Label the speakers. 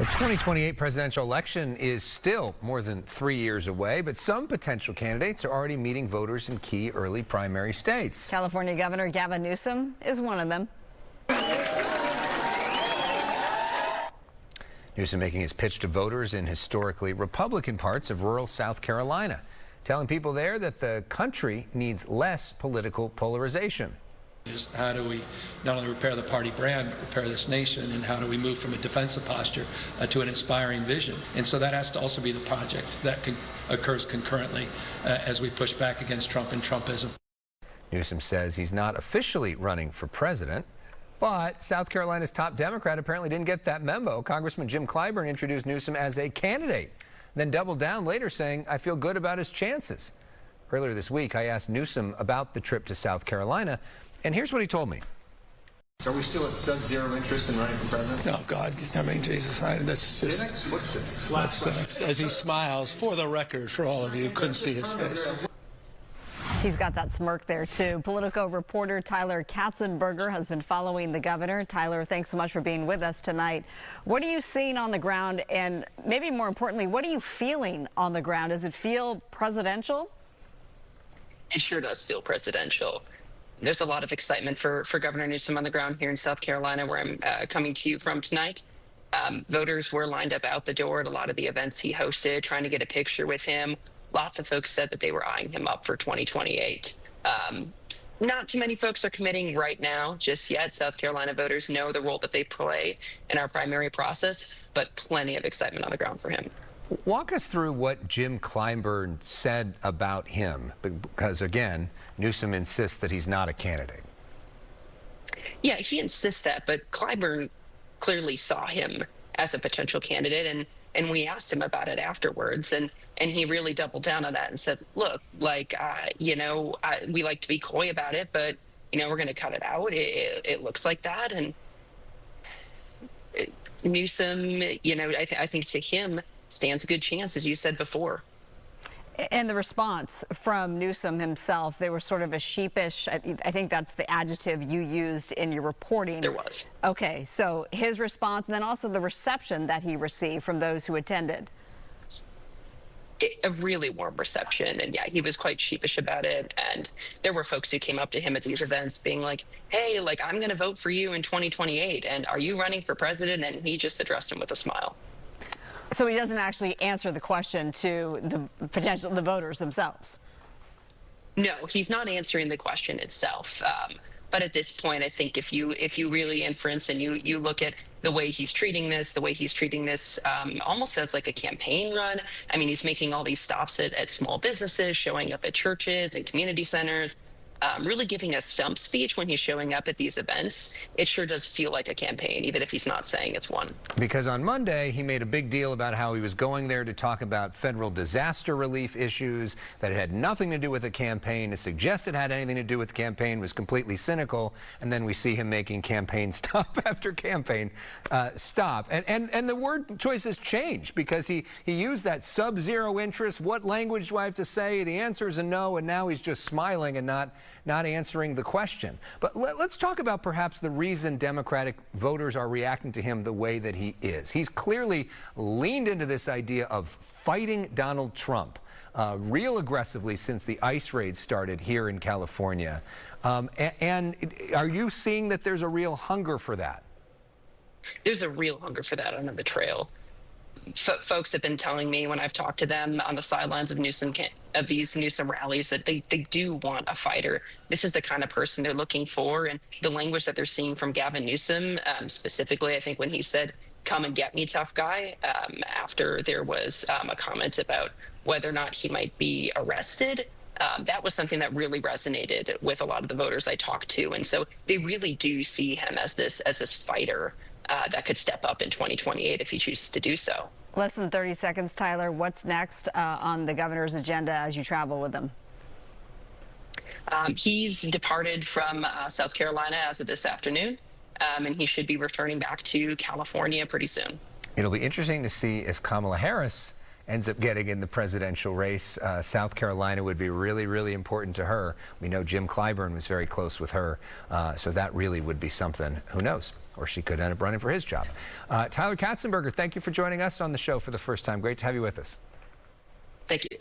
Speaker 1: The 2028 presidential election is still more than 3 years away, but some potential candidates are already meeting voters in key early primary states.
Speaker 2: California Governor Gavin Newsom is one of them.
Speaker 1: Newsom making his pitch to voters in historically Republican parts of rural South Carolina, telling people there that the country needs less political polarization.
Speaker 3: Is how do we not only repair the party brand, but repair this nation, and how do we move from a defensive posture to an inspiring vision? And so that has to also be the project that occurs concurrently as we push back against Trump and Trumpism.
Speaker 1: Newsom says he's not officially running for president, but South Carolina's top Democrat apparently didn't get that memo. Congressman Jim Clyburn introduced Newsom as a candidate, then doubled down later saying, "I feel good about his chances." Earlier this week, I asked Newsom about the trip to South Carolina, and here's what he told me.
Speaker 4: Are we still at sub-zero interest in running for president?
Speaker 3: Oh, God. I mean, Jesus, that's just...
Speaker 4: Cynics? What's cynics?
Speaker 3: That's cynics. As he smiles, for the record, for all of you who couldn't see his face.
Speaker 2: He's got that smirk there, too. Politico reporter Tyler Katzenberger has been following the governor. Tyler, thanks so much for being with us tonight. What are you seeing on the ground? And maybe more importantly, what are you feeling on the ground? Does it feel presidential?
Speaker 5: It sure does feel presidential. There's a lot of excitement for Governor Newsom on the ground here in South Carolina, where I'm coming to you from tonight. Voters were lined up out the door at a lot of the events he hosted, trying to get a picture with him. Lots of folks said that they were eyeing him up for 2028. Not too many folks are committing right now just yet. South Carolina voters know the role that they play in our primary process, but plenty of excitement on the ground for him.
Speaker 1: Walk us through what Jim Clyburn said about him, because again, Newsom insists that he's not a candidate.
Speaker 5: Yeah, he insists that, but Clyburn clearly saw him as a potential candidate, and we asked him about it afterwards, and he really doubled down on that and said, look, like, we like to be coy about it, but, we're going to cut it out. It looks like that. And Newsom, I think to him stands a good chance, as you said before.
Speaker 2: And the response from Newsom himself, they were sort of a sheepish, I think that's the adjective you used in your reporting.
Speaker 5: There was.
Speaker 2: Okay, so his response, and then also the reception that he received from those who attended.
Speaker 5: A really warm reception, and yeah, he was quite sheepish about it. And there were folks who came up to him at these events being like, hey, like, I'm going to vote for you in 2028, and are you running for president? And he just addressed him with a smile.
Speaker 2: So he doesn't actually answer the question to the voters themselves.
Speaker 5: No, he's not answering the question itself. But at this point, I think if you really inference and you look at the way he's treating this, almost as like a campaign run. I mean, he's making all these stops at small businesses, showing up at churches and community centers. Really giving a stump speech when he's showing up at these events. It sure does feel like a campaign, even if he's not saying it's one.
Speaker 1: Because on Monday, he made a big deal about how he was going there to talk about federal disaster relief issues, that it had nothing to do with the campaign. To suggest it had anything to do with the campaign was completely cynical. And then we see him making campaign stop after campaign stop. And the word choices changed because he used that sub-zero interest. What language do I have to say? The answer is a no, and now he's just smiling and not answering the question. But let's talk about perhaps the reason Democratic voters are reacting to him the way that he is. He's clearly leaned into this idea of fighting Donald Trump real aggressively since the ICE raid started here in California. And are you seeing that there's a real hunger for that?
Speaker 5: There's a real hunger for that on the trail. Folks have been telling me when I've talked to them on the sidelines of these Newsom rallies that they do want a fighter. This is the kind of person they're looking for, and the language that they're seeing from Gavin Newsom, specifically, I think when he said, "Come and get me, tough guy," after there was a comment about whether or not he might be arrested. That was something that really resonated with a lot of the voters I talked to, and so they really do see him as this fighter that could step up in 2028 if he chooses to do so.
Speaker 2: Less than 30 seconds, Tyler. What's next on the governor's agenda as you travel with him?
Speaker 5: He's departed from South Carolina as of this afternoon, and he should be returning back to California pretty soon.
Speaker 1: It'll be interesting to see if Kamala Harris ends up getting in the presidential race. South Carolina would be really, really important to her. We know Jim Clyburn was very close with her, so that really would be something. Who knows? or she could end up running for his job. Tyler Katzenberger, thank you for joining us on the show for the first time. Great to have you with us.
Speaker 5: Thank you.